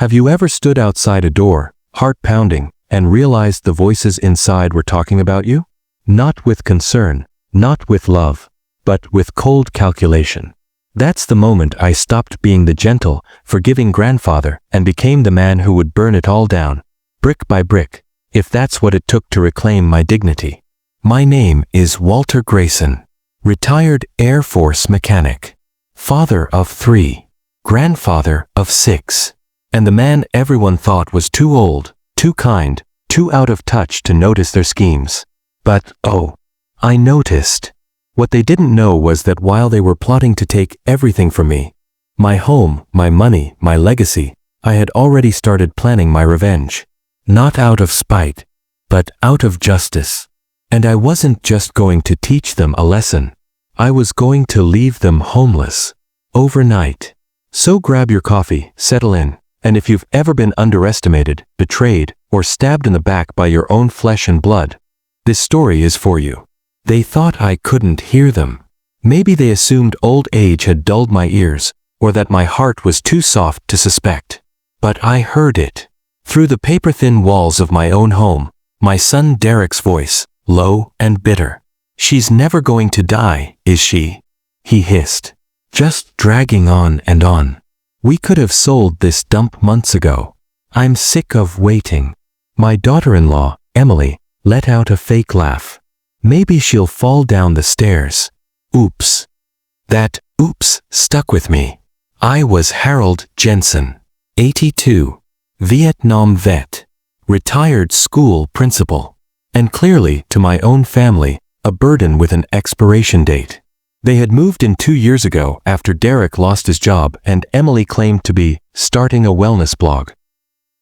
Have you ever stood outside a door, heart pounding, and realized the voices inside were talking about you? Not with concern, not with love, but with cold calculation. That's the moment I stopped being the gentle, forgiving grandfather and became the man who would burn it all down, brick by brick, if that's what it took to reclaim my dignity. My name is Walter Grayson, retired Air Force mechanic, father of 3, grandfather of 6, and the man everyone thought was too old, too kind, too out of touch to notice their schemes. But, oh, I noticed. What they didn't know was that while they were plotting to take everything from me, my home, my money, my legacy, I had already started planning my revenge. Not out of spite, but out of justice. And I wasn't just going to teach them a lesson. I was going to leave them homeless. Overnight. So grab your coffee, settle in, and if you've ever been underestimated, betrayed, or stabbed in the back by your own flesh and blood, this story is for you. They thought I couldn't hear them. Maybe they assumed old age had dulled my ears, or that my heart was too soft to suspect. But I heard it. Through the paper-thin walls of my own home, my son Derek's voice, low and bitter. "She's never going to die, is she?" he hissed. "Just dragging on and on. We could have sold this dump months ago. I'm sick of waiting." My daughter-in-law, Emily, let out a fake laugh. "Maybe she'll fall down the stairs." Oops. That oops stuck with me. I was Harold Jensen, 82, Vietnam vet, retired school principal, and clearly, to my own family, a burden with an expiration date. They had moved in 2 years ago after Derek lost his job and Emily claimed to be starting a wellness blog.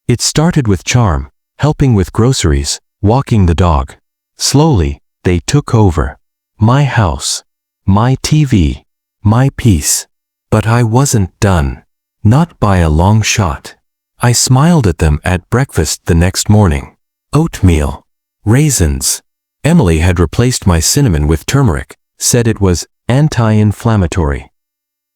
It started with charm, helping with groceries, walking the dog. Slowly, they took over. My house, my TV, my peace. But I wasn't done. Not by a long shot. I smiled at them at breakfast the next morning. Oatmeal. Raisins. Emily had replaced my cinnamon with turmeric, said it was anti-inflammatory.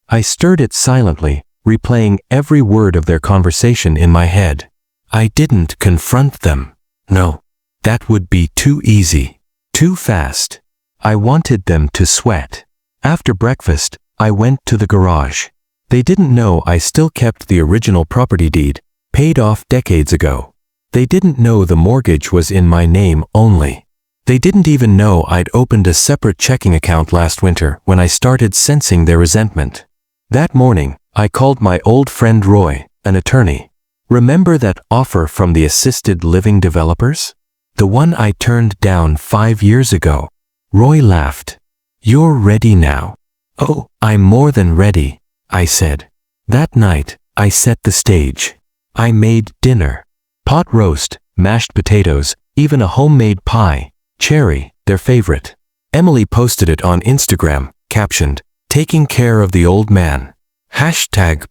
I stirred it silently, replaying every word of their conversation in my head. I didn't confront them. No, that would be too easy, too fast. I wanted them to sweat. After breakfast, I went to the garage. They didn't know I still kept the original property deed, paid off decades ago. They didn't know the mortgage was in my name only. They didn't even know I'd opened a separate checking account last winter when I started sensing their resentment. That morning, I called my old friend Roy, an attorney. Remember that offer from the assisted living developers? The one I turned down 5 years ago. Roy laughed. "You're ready now." "Oh, I'm more than ready," I said. That night, I set the stage. I made dinner. Pot roast, mashed potatoes, even a homemade pie. Cherry, their favorite. Emily posted it on Instagram, captioned, "Taking care of the old man."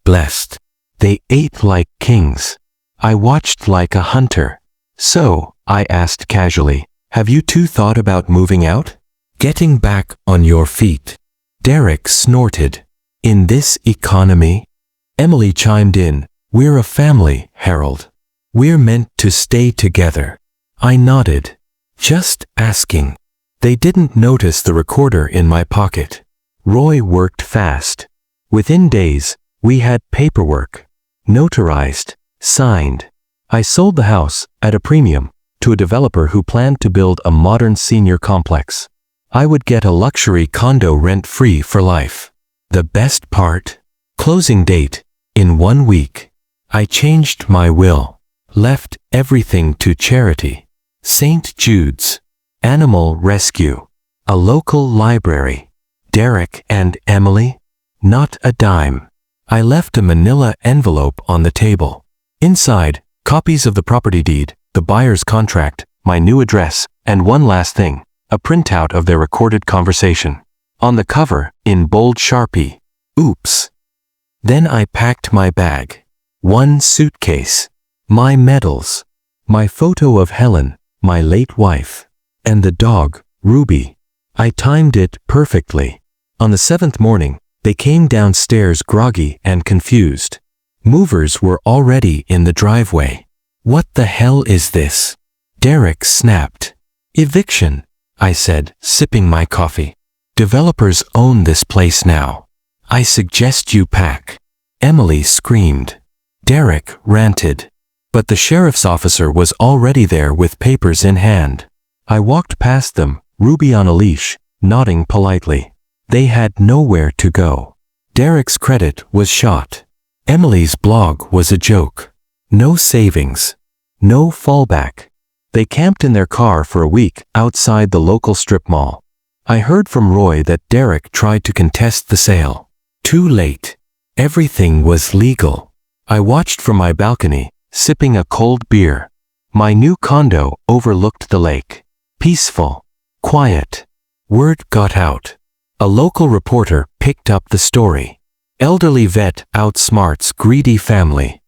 #blessed. They ate like kings. I watched like a hunter. "So," I asked casually, "have you two thought about moving out? Getting back on your feet?" Derek snorted. "In this economy?" Emily chimed in, "We're a family, Harold. We're meant to stay together." I nodded. Just asking. They didn't notice the recorder in my pocket. Roy worked fast. Within days, we had paperwork. Notarized. Signed. I sold the house, at a premium, to a developer who planned to build a modern senior complex. I would get a luxury condo rent-free for life. The best part? Closing date, in 1 week. I changed my will. Left everything to charity. St. Jude's, Animal Rescue, a local library. Derek and Emily? Not a dime. I left a manila envelope on the table. Inside, copies of the property deed, the buyer's contract, my new address, and one last thing, a printout of their recorded conversation. On the cover, in bold Sharpie, "Oops." Then I packed my bag. 1 suitcase. My medals. My photo of Helen, my late wife, and the dog, Ruby. I timed it perfectly. On the 7th morning, they came downstairs groggy and confused. Movers were already in the driveway. "What the hell is this?" Derek snapped. "Eviction," I said, sipping my coffee. "Developers own this place now. I suggest you pack." Emily screamed. Derek ranted. But the sheriff's officer was already there with papers in hand. I walked past them, Ruby on a leash, nodding politely. They had nowhere to go. Derek's credit was shot. Emily's blog was a joke. No savings. No fallback. They camped in their car for a week outside the local strip mall. I heard from Roy that Derek tried to contest the sale. Too late. Everything was legal. I watched from my balcony, sipping a cold beer. My new condo overlooked the lake. Peaceful. Quiet. Word got out. A local reporter picked up the story. Elderly vet outsmarts greedy family.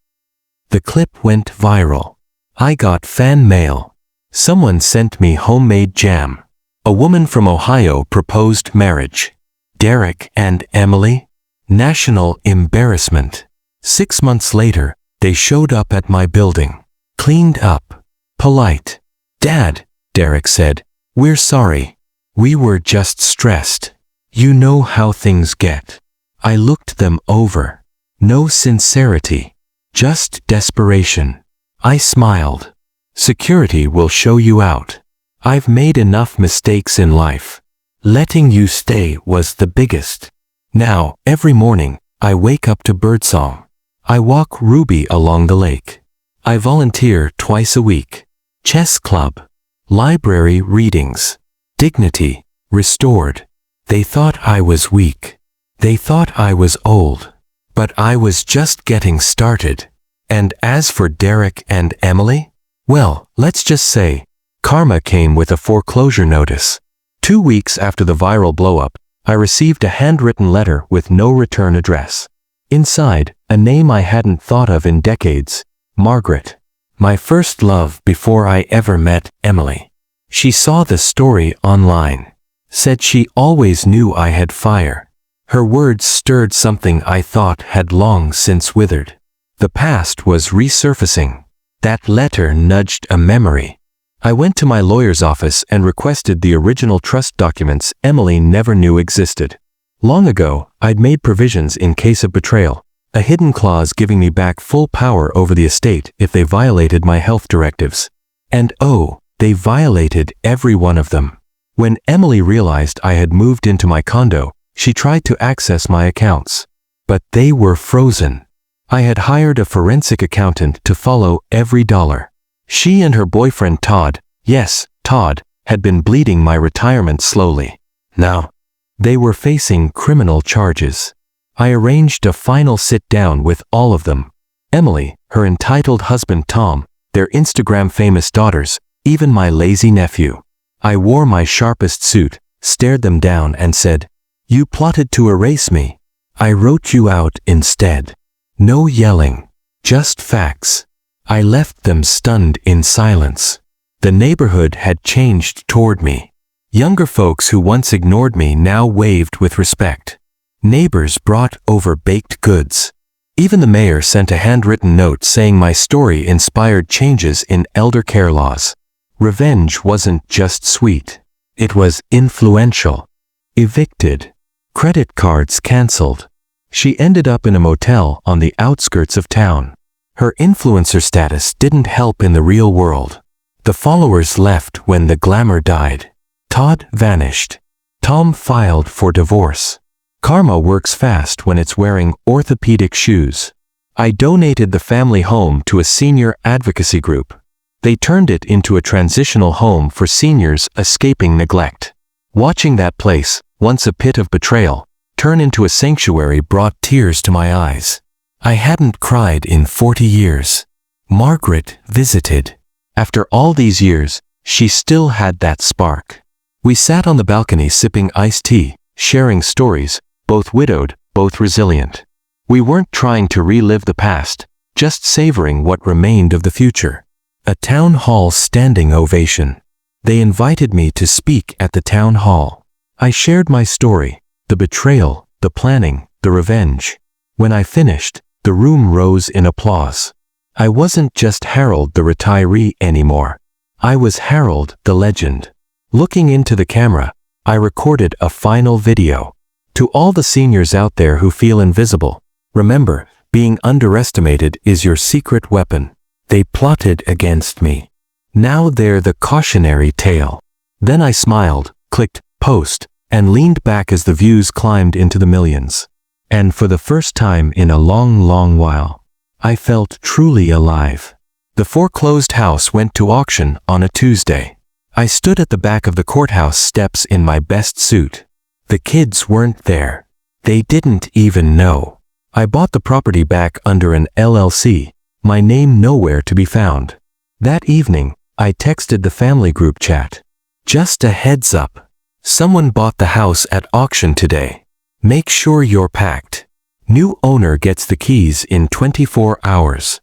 The clip went viral. I got fan mail. Someone sent me homemade jam. A woman from Ohio proposed marriage. Derek and Emily? National embarrassment. 6 months later, they showed up at my building. Cleaned up. Polite. "Dad," Derek said, "we're sorry. We were just stressed. You know how things get." I looked them over. No sincerity. Just desperation. I smiled. "Security will show you out. I've made enough mistakes in life. Letting you stay was the biggest." Now, every morning, I wake up to birdsong. I walk Ruby along the lake. I volunteer twice a week. Chess club. Library readings. Dignity restored. They thought I was weak. They thought I was old. But I was just getting started. And as for Derek and Emily? Well, let's just say, karma came with a foreclosure notice. 2 weeks after the viral blow-up, I received a handwritten letter with no return address. Inside, a name I hadn't thought of in decades, Margaret. My first love before I ever met Emily. She saw the story online. Said she always knew I had fire. Her words stirred something I thought had long since withered. The past was resurfacing. That letter nudged a memory. I went to my lawyer's office and requested the original trust documents Emily never knew existed. Long ago, I'd made provisions in case of betrayal, a hidden clause giving me back full power over the estate if they violated my health directives. And oh, they violated every one of them. When Emily realized I had moved into my condo, she tried to access my accounts. But they were frozen. I had hired a forensic accountant to follow every dollar. She and her boyfriend Todd, yes, Todd, had been bleeding my retirement slowly. Now, they were facing criminal charges. I arranged a final sit-down with all of them. Emily, her entitled husband Tom, their Instagram-famous daughters, even my lazy nephew. I wore my sharpest suit, stared them down and said, "You plotted to erase me. I wrote you out instead." No yelling, just facts. I left them stunned in silence. The neighborhood had changed toward me. Younger folks who once ignored me now waved with respect. Neighbors brought over baked goods. Even the mayor sent a handwritten note saying my story inspired changes in elder care laws. Revenge wasn't just sweet. It was influential. Evicted. Credit cards canceled. She ended up in a motel on the outskirts of town. Her influencer status didn't help in the real world. The followers left when the glamour died. Todd vanished. Tom filed for divorce. Karma works fast when it's wearing orthopedic shoes. I donated the family home to a senior advocacy group. They turned it into a transitional home for seniors escaping neglect. Watching that place, once a pit of betrayal, turn into a sanctuary brought tears to my eyes. I hadn't cried in 40 years. Margaret visited. After all these years, she still had that spark. We sat on the balcony sipping iced tea, sharing stories, both widowed, both resilient. We weren't trying to relive the past, just savoring what remained of the future. A town hall standing ovation. They invited me to speak at the town hall. I shared my story, the betrayal, the planning, the revenge. When I finished, The room rose in applause. I wasn't just Harold the retiree anymore. I was Harold the legend. Looking into the camera, I recorded a final video. To all the seniors out there who feel invisible, remember, being underestimated is your secret weapon. They plotted against me. Now they're the cautionary tale. Then I smiled, clicked post, and leaned back as the views climbed into the millions. And for the first time in a long, long while, I felt truly alive. The foreclosed house went to auction on a Tuesday. I stood at the back of the courthouse steps in my best suit. The kids weren't there. They didn't even know. I bought the property back under an LLC, my name nowhere to be found. That evening, I texted the family group chat. Just a heads up. Someone bought the house at auction today. Make sure you're packed. New owner gets the keys in 24 hours.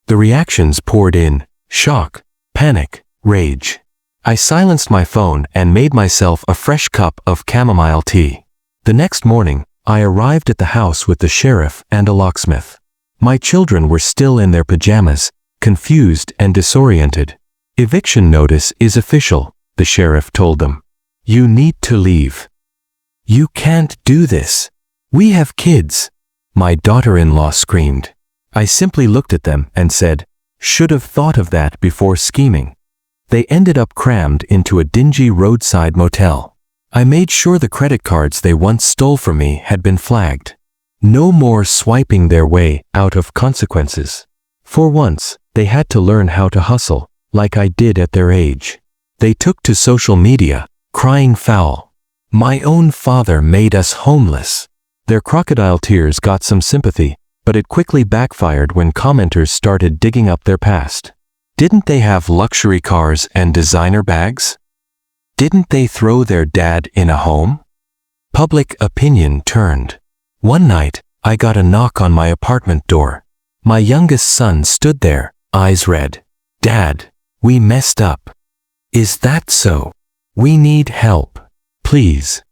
The reactions poured in: shock, panic, rage. I silenced my phone and made myself a fresh cup of chamomile tea. The next morning, I arrived at the house with the sheriff and a locksmith. My children were still in their pajamas, confused and disoriented. Eviction notice is official, the sheriff told them. You need to leave. You can't do this. We have kids. My daughter-in-law screamed. I simply looked at them and said, should have thought of that before scheming. They ended up crammed into a dingy roadside motel. I made sure the credit cards they once stole from me had been flagged. No more swiping their way out of consequences. For once, they had to learn how to hustle, like I did at their age. They took to social media, crying foul. My own father made us homeless. Their crocodile tears got some sympathy, but it quickly backfired when commenters started digging up their past. Didn't they have luxury cars and designer bags? Didn't they throw their dad in a home? Public opinion turned. One night, I got a knock on my apartment door. My youngest son stood there, eyes red. Dad, we messed up. Is that so? We need help. Please.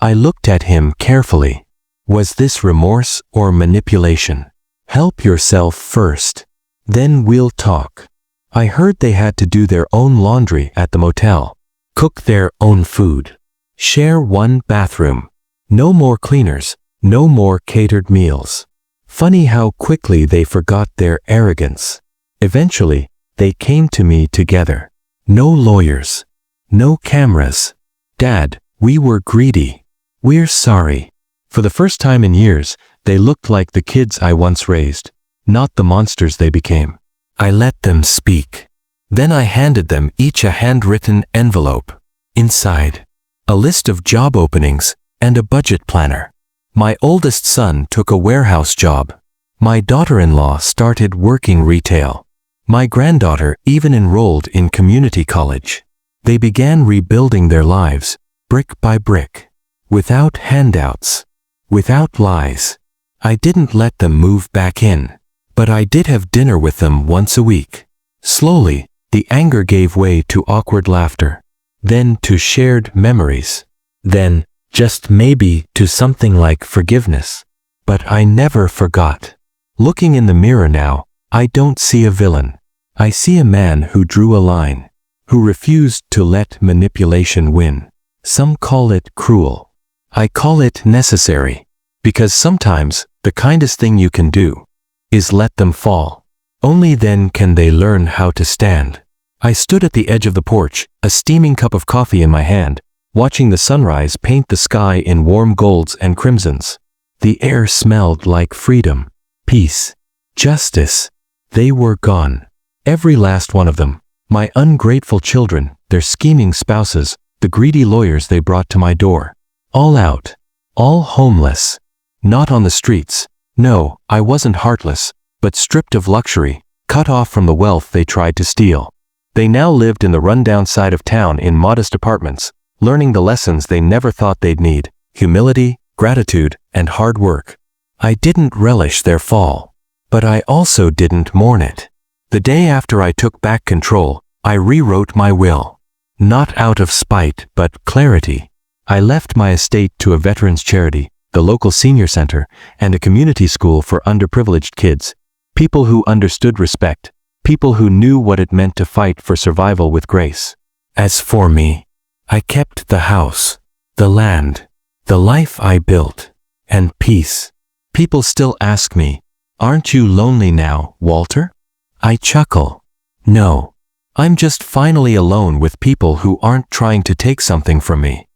I looked at him carefully. Was this remorse or manipulation? Help yourself first. Then we'll talk. I heard they had to do their own laundry at the motel, cook their own food, share one bathroom. No more cleaners, no more catered meals. Funny how quickly they forgot their arrogance. Eventually, they came to me together. No lawyers, no cameras. Dad, we were greedy. We're sorry. For the first time in years, they looked like the kids I once raised, not the monsters they became. I let them speak. Then I handed them each a handwritten envelope. Inside, a list of job openings and a budget planner. My oldest son took a warehouse job. My daughter-in-law started working retail. My granddaughter even enrolled in community college. They began rebuilding their lives, brick by brick, without handouts, without lies. I didn't let them move back in. But I did have dinner with them once a week. Slowly, the anger gave way to awkward laughter, then to shared memories, then, just maybe, to something like forgiveness. But I never forgot. Looking in the mirror now, I don't see a villain. I see a man who drew a line, who refused to let manipulation win. Some call it cruel. I call it necessary, because sometimes the kindest thing you can do is let them fall. Only then can they learn how to stand. I stood at the edge of the porch, a steaming cup of coffee in my hand, watching the sunrise paint the sky in warm golds and crimsons. The air smelled like freedom, peace, justice. They were gone. Every last one of them. My ungrateful children, their scheming spouses, the greedy lawyers they brought to my door. All out. All homeless. Not on the streets. No, I wasn't heartless, but stripped of luxury, cut off from the wealth they tried to steal. They now lived in the rundown side of town in modest apartments, learning the lessons they never thought they'd need: humility, gratitude, and hard work. I didn't relish their fall, but I also didn't mourn it. The day after I took back control, I rewrote my will. Not out of spite, but clarity. I left my estate to a veterans charity, the local senior center, and a community school for underprivileged kids. People who understood respect. People who knew what it meant to fight for survival with grace. As for me, I kept the house, the land, the life I built, and peace. People still ask me, "Aren't you lonely now, Walter?" I chuckle. No, I'm just finally alone with people who aren't trying to take something from me.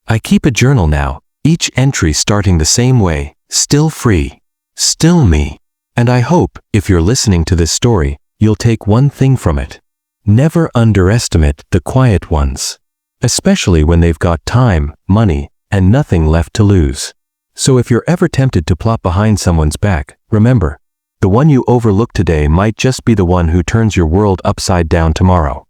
I keep a journal now, each entry starting the same way, still free, still me. And I hope, if you're listening to this story, you'll take one thing from it. Never underestimate the quiet ones, especially when they've got time, money, and nothing left to lose. So if you're ever tempted to plot behind someone's back, remember, the one you overlook today might just be the one who turns your world upside down tomorrow.